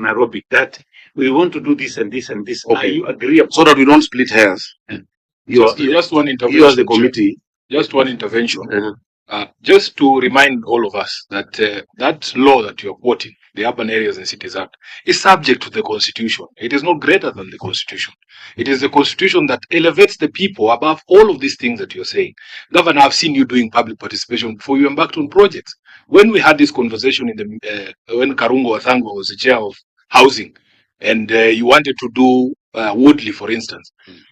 Nairobi that we want to do this and this and this. Okay. Are you agreeable? So that we don't split hairs. Just one intervention. You as the committee. Just one intervention. Just to remind all of us that that law that you are quoting, the Urban Areas and Cities Act, is subject to the Constitution. It is not greater than the Constitution. It is the Constitution that elevates the people above all of these things that you're saying. Governor, I've seen you doing public participation before you embarked on projects. When we had this conversation when Karungo Wathangwa was the chair of housing, and you wanted to do Woodley, for instance,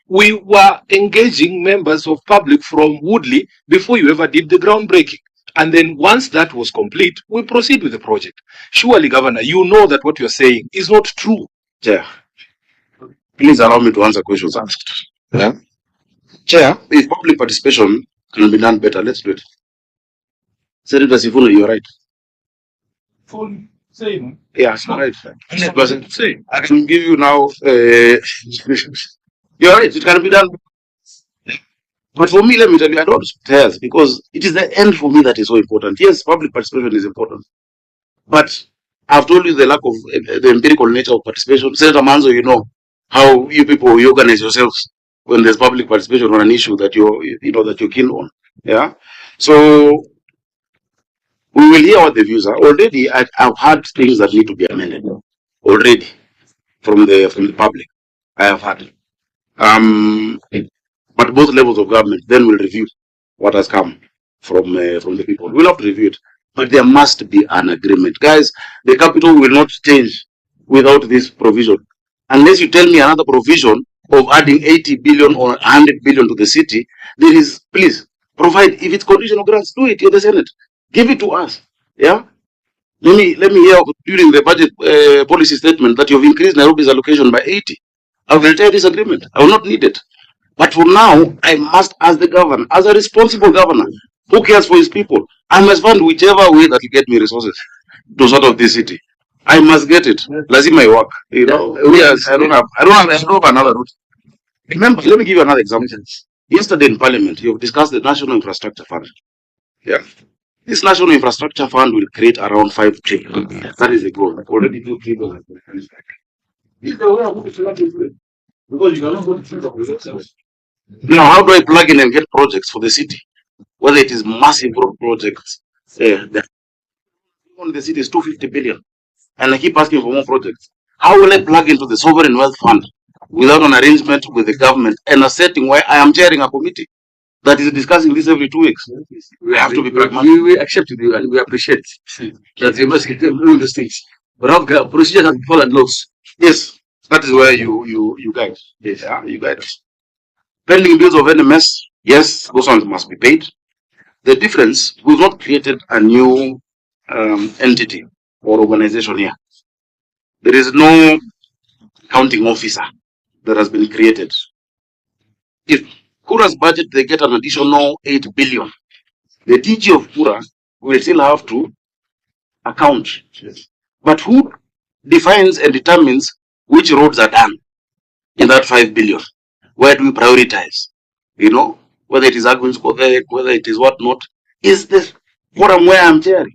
we were engaging members of public from Woodley before you ever did the groundbreaking. And then once that was complete, we proceed with the project. Surely, Governor, you know that what you're saying is not true. Chair, please allow me to answer questions asked. Yeah? Chair, if public participation can be done better, let's do it. Senator Sifuna, you're right. Same. Yeah, right. 100% same. I can give you now. You're right, it can be done. But for me, let me tell you, I don't split hairs because it is the end for me that is so important. Yes, public participation is important. But I've told you the lack of the empirical nature of participation. Senator Manzo, you know how you people you organize yourselves when there's public participation on an issue that you're keen on. Yeah. So we will hear what the views are. Already, I've had things that need to be amended already from the public. I have had. But both levels of government then will review what has come from the people. We'll have to review it, but there must be an agreement, guys. The capital will not change without this provision, unless you tell me another provision of adding 80 billion or 100 billion to the city. There is, please provide. If it's conditional grants, do it. You're the Senate. Give it to us. Yeah. Let me hear during the budget policy statement that you've increased Nairobi's allocation by 80. I will retire this agreement. I will not need it. But for now, I must ask the governor, as a responsible governor who cares for his people, I must find whichever way that will get me resources to sort of this city. I must get it. Lazima work. You know, I don't have another route. Remember, let me give you another example. Yesterday in Parliament, you've discussed the National Infrastructure Fund. Yeah. This National Infrastructure Fund will create around 5 trillion. That is the goal. Already 2 trillion has been finished. This is the way I'm going to plug into it. Because you cannot go to think of yourself. Now, how do I plug in and get projects for the city? Whether it is massive road projects, the city is 250 billion, and I keep asking for more projects. How will I plug into the Sovereign Wealth Fund without an arrangement with the government and a setting where I am chairing a committee that is discussing this every 2 weeks? We have to be pragmatic. We accept you and we appreciate that you must get those things. But how procedures have fallen laws. Yes, that is where you guide. Yes, yeah, you guide us. Pending bills of NMS, yes, those ones must be paid. The difference, we've not created a new entity or organization here. There is no accounting officer that has been created. If Kura's budget, they get an additional 8 billion. The DG of Kura will still have to account. Yes. But who defines and determines which roads are done in that 5 billion? Where do we prioritize? You know, whether it is Agwins, whether it is whatnot, is this forum where I'm chairing.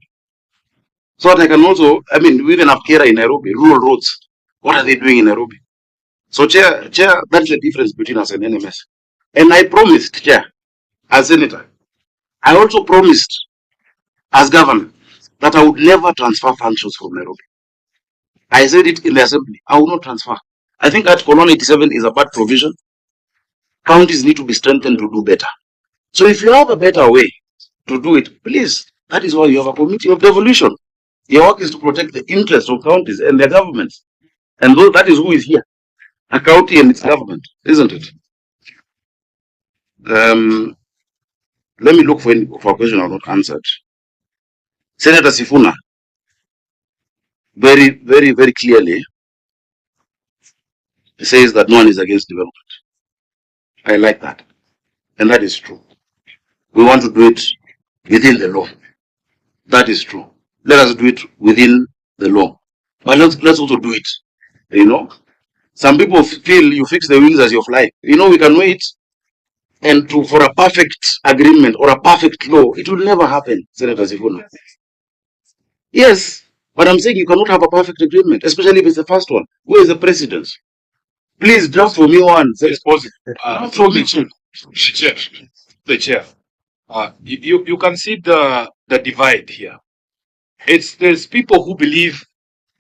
So that I can also, we even have Kera in Nairobi, rural roads. What are they doing in Nairobi? So, Chair, that's the difference between us and NMS. And I promised, Chair, as Senator, I also promised, as Governor, that I would never transfer functions from Nairobi. I said it in the Assembly, I will not transfer. I think Article 187 is a bad provision. Counties need to be strengthened to do better. So if you have a better way to do it, please, that is why you have a committee of devolution. Your work is to protect the interests of counties and their governments. And that is who is here. A county and its government, isn't it? Let me look for a question I've not answered. Senator Sifuna, very, very, very clearly says that no one is against development. I like that. And that is true. We want to do it within the law. That is true. Let us do it within the law. But let's also do it. You know, some people feel you fix the wings as you fly. You know, we can wait and for a perfect agreement or a perfect law. It will never happen, Senator Sifuna. Yes, But I'm saying you cannot have a perfect agreement, especially if it's the first one. Who is the president? Please draft for me one. It's possible. Draft for me. The chair. You can see the divide here. There's people who believe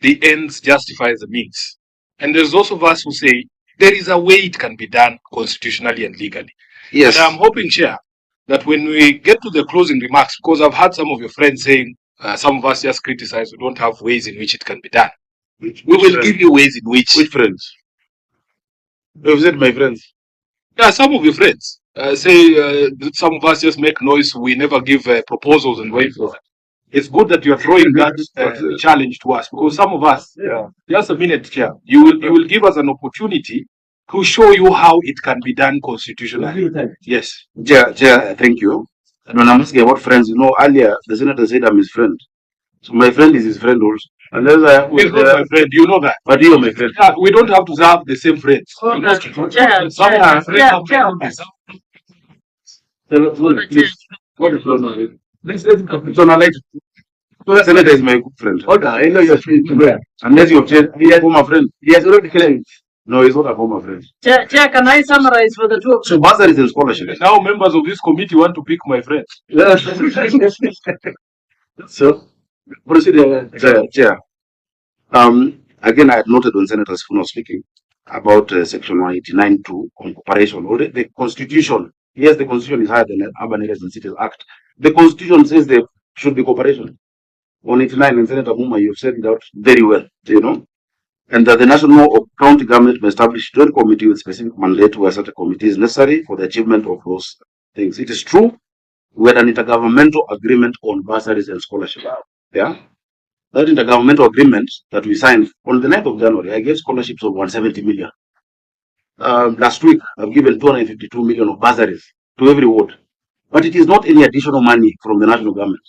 the ends justify the means, and there's also us who say there is a way it can be done constitutionally and legally. Yes. And I'm hoping, Chair, that when we get to the closing remarks, because I've had some of your friends saying some of us just criticize we don't have ways in which it can be done. We will give you ways in which. Which friends? You've said my friends. Yeah, some of your friends say some of us just make noise. We never give proposals and wait for it. It's good that you're throwing that challenge to us, because some of us, just a minute, Chair, you will give us an opportunity to show you how it can be done constitutionally. Yes. Chair, thank you. And when I'm asking about friends, earlier the senator said I'm his friend. So my friend is his friend also. Unless He's not my friend, you know that. But you're my friend. Yeah, we don't have to have the same friends. Senator is my good friend. Okay, I know you're friend. Unless you've changed, he is a former friend. He has already claimed. No, he's not a former friend. Chair, can I summarize for the two of you? So bursaries and scholarship. Now members of this committee want to pick my friends. So, Chair. Again, I had noted when Senator Sifuna was speaking about Section 189(2) on cooperation. Already the Constitution, yes, the Constitution is higher than the Urban Areas and Cities Act. The Constitution says there should be cooperation. 189, and Senator Muma, you've said it out very well, and that the national or county government may establish joint committee with specific mandate where such a committee is necessary for the achievement of those things. It is true, we had an intergovernmental agreement on bursaries and scholarship. Yeah. That intergovernmental agreement that we signed on the 9th of January, I gave scholarships of 170 million. Last week, I've given 252 million of bursaries to every ward. But it is not any additional money from the national government.